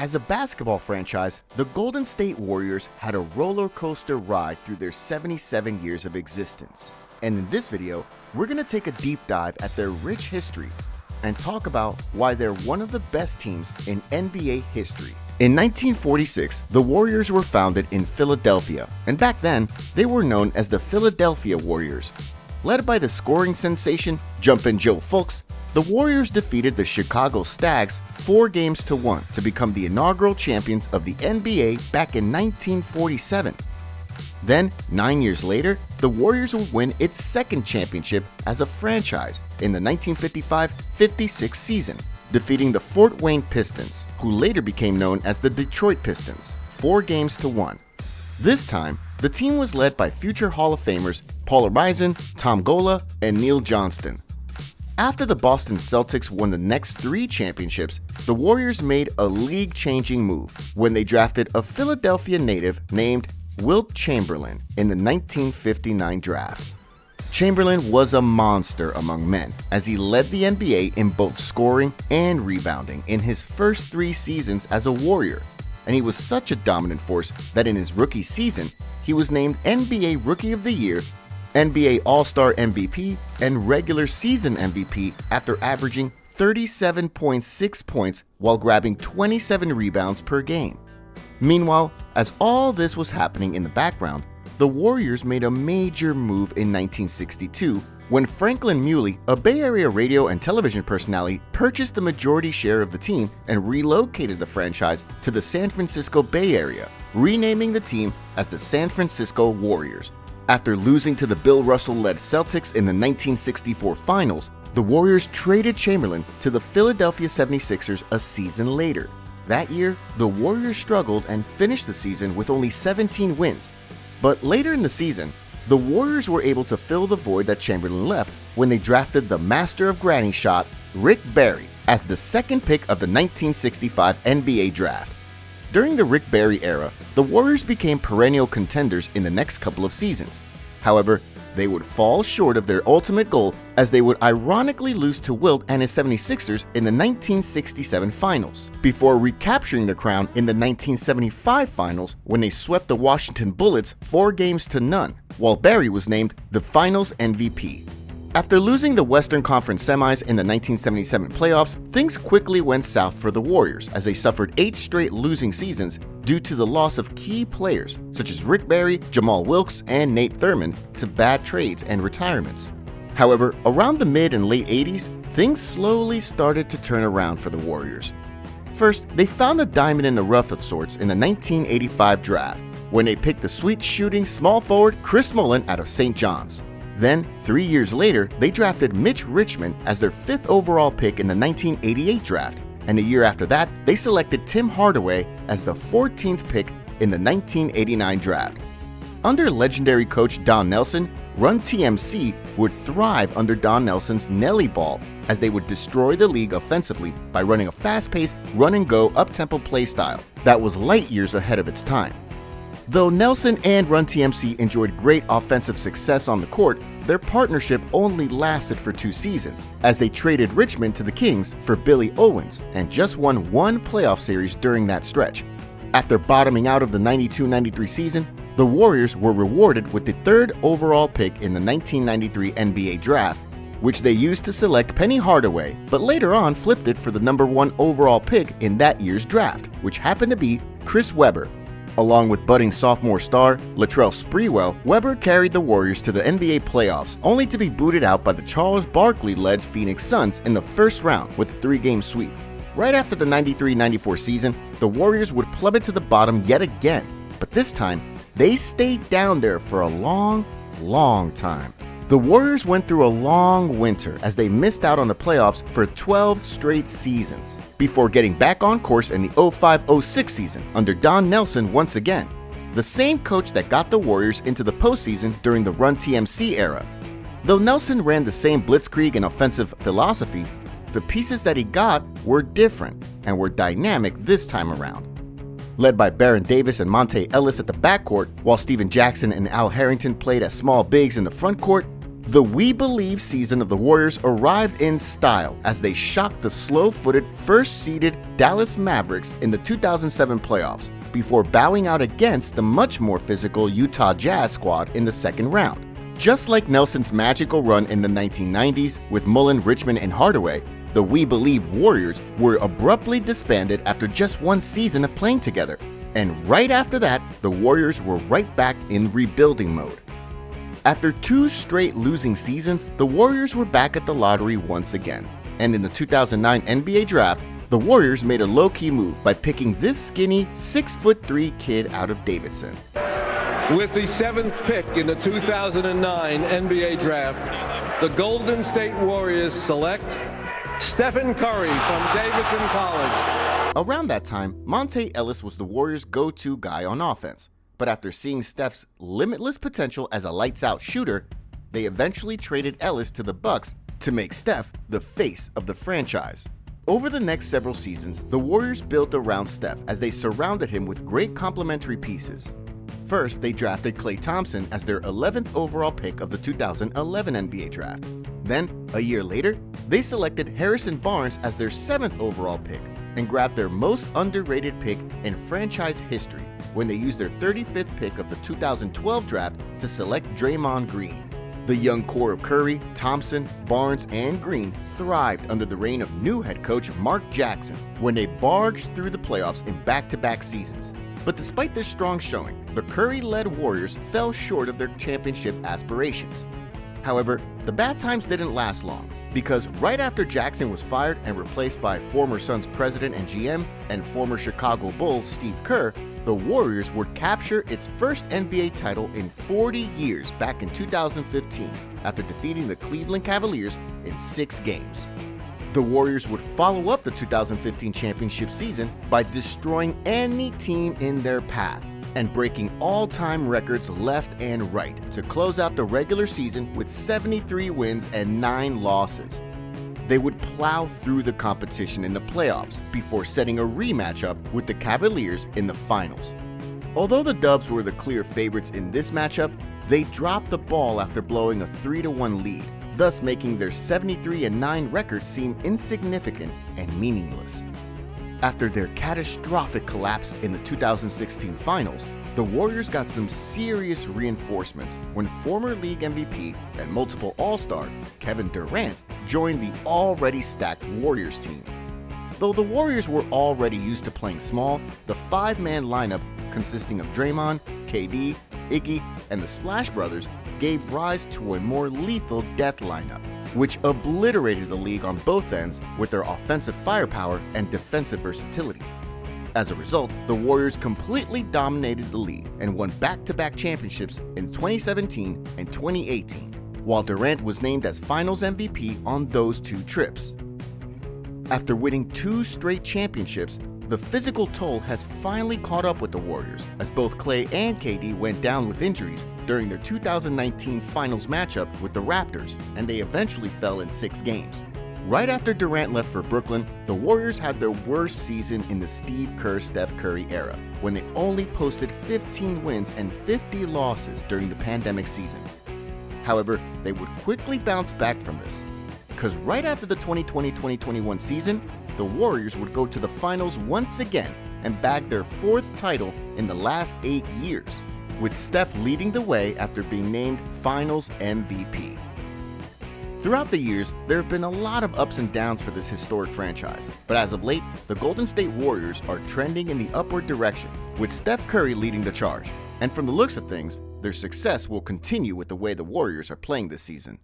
As a basketball franchise, the Golden State Warriors had a roller coaster ride through their 77 years of existence. And in this video, we're going to take a deep dive at their rich history and talk about why they're one of the best teams in NBA history. In 1946, the Warriors were founded in Philadelphia, and back then, they were known as the Philadelphia Warriors. Led by the scoring sensation Jumpin' Joe Fulks, the Warriors defeated the Chicago Stags 4-1 to become the inaugural champions of the NBA back in 1947. Then, 9 years later, the Warriors would win its second championship as a franchise in the 1955-56 season, defeating the Fort Wayne Pistons, who later became known as the Detroit Pistons, 4-1. This time, the team was led by future Hall of Famers Paul Arizin, Tom Gola, and Neil Johnston. After the Boston Celtics won the next 3 championships, the Warriors made a league-changing move when they drafted a Philadelphia native named Wilt Chamberlain in the 1959 draft. Chamberlain was a monster among men as he led the NBA in both scoring and rebounding in his first 3 seasons as a Warrior, and he was such a dominant force that in his rookie season, he was named NBA Rookie of the Year, NBA All-Star MVP, and regular season MVP after averaging 37.6 points while grabbing 27 rebounds per game. Meanwhile, as all this was happening in the background, the Warriors made a major move in 1962 when Franklin Muley, a Bay Area radio and television personality, purchased the majority share of the team and relocated the franchise to the San Francisco Bay Area, renaming the team as the San Francisco Warriors. After losing to the Bill Russell-led Celtics in the 1964 finals, the Warriors traded Chamberlain to the Philadelphia 76ers a season later. That year, the Warriors struggled and finished the season with only 17 wins. But later in the season, the Warriors were able to fill the void that Chamberlain left when they drafted the master of granny shot, Rick Barry, as the second pick of the 1965 NBA draft. During the Rick Barry era, the Warriors became perennial contenders in the next couple of seasons. However, they would fall short of their ultimate goal as they would ironically lose to Wilt and his 76ers in the 1967 finals, before recapturing the crown in the 1975 finals when they swept the Washington Bullets 4-0, while Barry was named the Finals MVP. After losing the Western Conference semis in the 1977 playoffs, things quickly went south for the Warriors as they suffered 8 straight losing seasons due to the loss of key players such as Rick Barry, Jamal Wilkes, and Nate Thurmond to bad trades and retirements. However, around the mid and late 80s, things slowly started to turn around for the Warriors. First, they found a diamond in the rough of sorts in the 1985 draft when they picked the sweet shooting small forward Chris Mullin out of St. John's. Then, 3 years later, they drafted Mitch Richmond as their 5th overall pick in the 1988 draft, and a year after that, they selected Tim Hardaway as the 14th pick in the 1989 draft. Under legendary coach Don Nelson, Run TMC would thrive under Don Nelson's Nelly Ball, as they would destroy the league offensively by running a fast-paced, run-and-go up-tempo play style that was light years ahead of its time. Though Nelson and Run TMC enjoyed great offensive success on the court, their partnership only lasted for 2 seasons, as they traded Richmond to the Kings for Billy Owens and just won 1 playoff series during that stretch. After bottoming out of the 92-93 season, the Warriors were rewarded with the 3rd overall pick in the 1993 NBA draft, which they used to select Penny Hardaway, but later on flipped it for the number 1 overall pick in that year's draft, which happened to be Chris Webber. Along with budding sophomore star Latrell Sprewell, Webber carried the Warriors to the NBA playoffs, only to be booted out by the Charles Barkley-led Phoenix Suns in the first round with a 3-game sweep. Right after the 93-94 season, the Warriors would plummet to the bottom yet again, but this time, they stayed down there for a long time. The Warriors went through a long winter as they missed out on the playoffs for 12 straight seasons, before getting back on course in the 05-06 season under Don Nelson once again, the same coach that got the Warriors into the postseason during the Run TMC era. Though Nelson ran the same blitzkrieg and offensive philosophy, the pieces that he got were different and were dynamic this time around. Led by Baron Davis and Monte Ellis at the backcourt, while Steven Jackson and Al Harrington played as small bigs in the front court, The We Believe season of the Warriors arrived in style as they shocked the slow-footed first-seeded Dallas Mavericks in the 2007 playoffs before bowing out against the much more physical Utah Jazz squad in the second round. Just like Nelson's magical run in the 1990s with Mullen, Richmond, and Hardaway, the We Believe Warriors were abruptly disbanded after just one season of playing together. And right after that, the Warriors were right back in rebuilding mode. After 2 straight losing seasons, the Warriors were back at the lottery once again. And in the 2009 NBA draft, the Warriors made a low-key move by picking this skinny 6'3" kid out of Davidson. With the 7th pick in the 2009 NBA draft, the Golden State Warriors select Stephen Curry from Davidson College. Around that time, Monte Ellis was the Warriors' go-to guy on offense. But after seeing Steph's limitless potential as a lights-out shooter, they eventually traded Ellis to the Bucks to make Steph the face of the franchise. Over the next several seasons, the Warriors built around Steph as they surrounded him with great complementary pieces. First, they drafted Klay Thompson as their 11th overall pick of the 2011 NBA draft. Then, a year later, they selected Harrison Barnes as their 7th overall pick and grabbed their most underrated pick in franchise history when they used their 35th pick of the 2012 draft to select Draymond Green. The young core of Curry, Thompson, Barnes, and Green thrived under the reign of new head coach Mark Jackson when they barged through the playoffs in back-to-back seasons. But despite their strong showing, the Curry-led Warriors fell short of their championship aspirations. However, the bad times didn't last long, because right after Jackson was fired and replaced by former Suns president and GM and former Chicago Bull Steve Kerr, the Warriors would capture its first NBA title in 40 years back in 2015 after defeating the Cleveland Cavaliers in 6 games. The Warriors would follow up the 2015 championship season by destroying any team in their path and breaking all-time records left and right to close out the regular season with 73 wins and 9 losses. They would plow through the competition in the playoffs before setting a rematch up with the Cavaliers in the finals. Although the Dubs were the clear favorites in this matchup, they dropped the ball after blowing a 3-1 lead, thus making their 73-9 record seem insignificant and meaningless. After their catastrophic collapse in the 2016 finals, the Warriors got some serious reinforcements when former league MVP and multiple All-Star Kevin Durant joined the already stacked Warriors team. Though the Warriors were already used to playing small, the 5-man lineup consisting of Draymond, KD, Iggy, and the Splash Brothers gave rise to a more lethal death lineup, which obliterated the league on both ends with their offensive firepower and defensive versatility. As a result, the Warriors completely dominated the league and won back-to-back championships in 2017 and 2018, while Durant was named as Finals MVP on those 2 trips. After winning 2 straight championships, the physical toll has finally caught up with the Warriors, as both Klay and KD went down with injuries during their 2019 Finals matchup with the Raptors, and they eventually fell in 6 games. Right after Durant left for Brooklyn, the Warriors had their worst season in the Steve Kerr-Steph Curry era, when they only posted 15 wins and 50 losses during the pandemic season. However, they would quickly bounce back from this, because right after the 2020-2021 season, the Warriors would go to the finals once again and bag their 4th title in the last 8 years, with Steph leading the way after being named Finals MVP. Throughout the years, there have been a lot of ups and downs for this historic franchise, but as of late, the Golden State Warriors are trending in the upward direction, with Steph Curry leading the charge. And from the looks of things, their success will continue with the way the Warriors are playing this season.